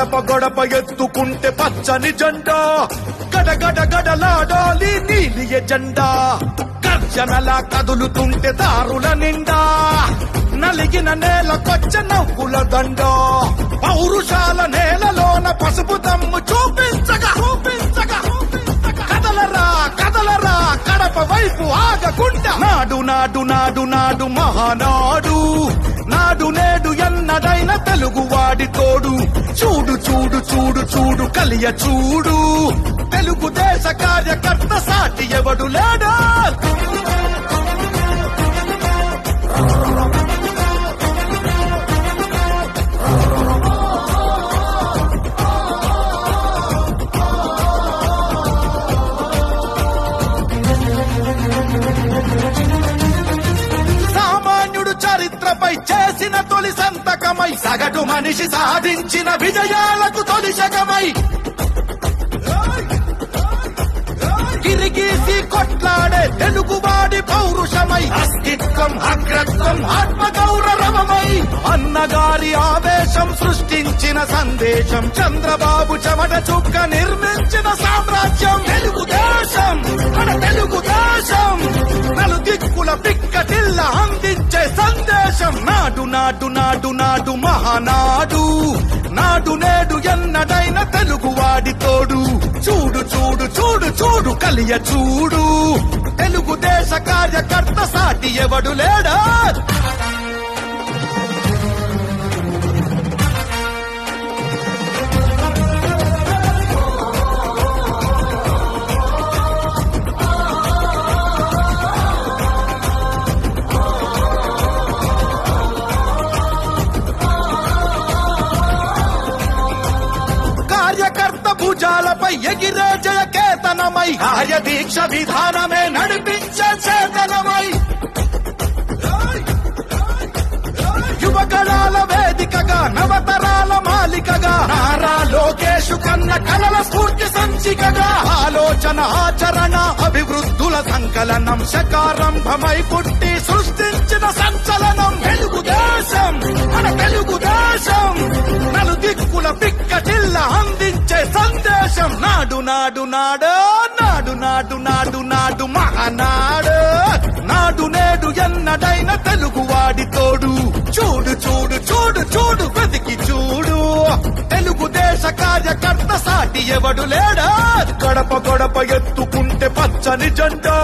గడప గడప ఎత్తుకుంటే పచ్చని జెండా గడగడ గడలాడాలి నీలి ఎజెండా గర్జనలా కదులుతుంటే దారుల నిండా నలిగిన నేలకొచ్చ నవ్వుల దండ పౌరుషాల నేలలోన పసుపు దమ్ము చూపించగా కదలరా కదలరా కడప వైపు ఆగకుండా నాడు నాడు నాడు నాడు మహానాడు నాడు నేడు ఎన్నడైన తెలుగువాడి తోడు చూడు చూడు చూడు చూడు కలియ చూడు తెలుగుదేశ కార్యకర్త సాటి ఎవడు లేడా చరిత్రపై చేసిన తొలి సంతకమై సగటు మనిషి సాధించిన విజయాలకు తొలిశకమై గిరిగీసి కొట్లాడే తెలుగువాడి పౌరుషమై అస్తిత్వం అగ్రత్వం ఆత్మగౌరవమై అన్నగారి ఆవేశం సృష్టించిన సందేశం చంద్రబాబు చెమట చుక్క నిర్మించిన సామ్రాజ్యం తెలుగుదేశం మన తెలుగుదేశం నలుదిక్కుల పిక్కటిల్ల అందించే సందేశం నాడు నాడు నాడు నాడు మహానాడు నాడు నేడు ఎన్నడైన తెలుగువాడి తోడు చూడు చూడు చూడు చూడు కలియ చూడు తెలుగుదేశ కార్యకర్త సాటి ఎవడు లేడా కార్యకర్త భుజాలపై ఎగిరే జయకేతనమై కార్యదీక్ష విధానమే నడిపించే చేతనమై యువగణాల వేదికగా నవతరాల మాలికగా నారా లోకేష్ కన్న కలల స్ఫూర్తి సంచికగా ఆలోచన ఆచరణ అభివృద్ధుల సంకలనం శకారంభమై పుట్టి సృష్టించిన సంచలనం తెలుగుదేశం మన తెలుగుదేశం నలుదిక్కుల పిక్కటిల్ల అందించే సందేశం నాడు నాడు నాడు నాడు నాడు నాడు నాడు మహానాడు నాడు నేడు ఎన్నడైన తెలుగువాడి తోడు చూడు చూడు చూడు చూడు వెతికి చూడు తెలుగుదేశ కార్యకర్త సాటి ఎవడు లేడా గడప గడప ఎత్తుకుంటే పచ్చని జెండా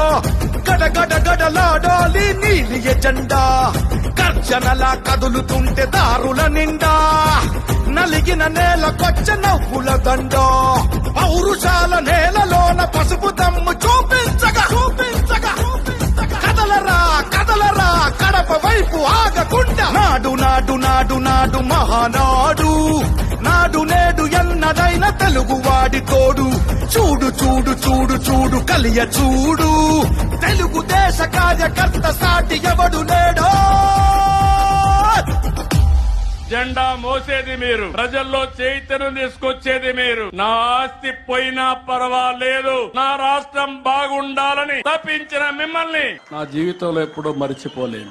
గడగడ గడలాడాలి నీలి ఎజెండా గర్జనలా కదులుతుంటే దారుల నిండా నలిగిన నేలకొచ్చ నవ్వుల దండ పౌరుషాల నేలలోన పసుపు దమ్ము చూపించగా కదలరా కదలరా కడప వైపు ఆగకుండా నాడు నాడు నాడు నాడు మహానాడు నాడు నేడు ఎన్నడైన తెలుగువాడి తోడు చూడు చూడు చూడు చూడు కలియ చూడు తెలుగుదేశ కార్యకర్త సాటి ఎవడు లేడో జెండా మోసేది మీరు, ప్రజల్లో చైతన్యం తీసుకొచ్చేది మీరు. నా ఆస్తి పోయినా పర్వాలేదు, నా రాష్ట్రం బాగుండాలని తప్పించిన మిమ్మల్ని నా జీవితంలో ఎప్పుడూ మర్చిపోలేను.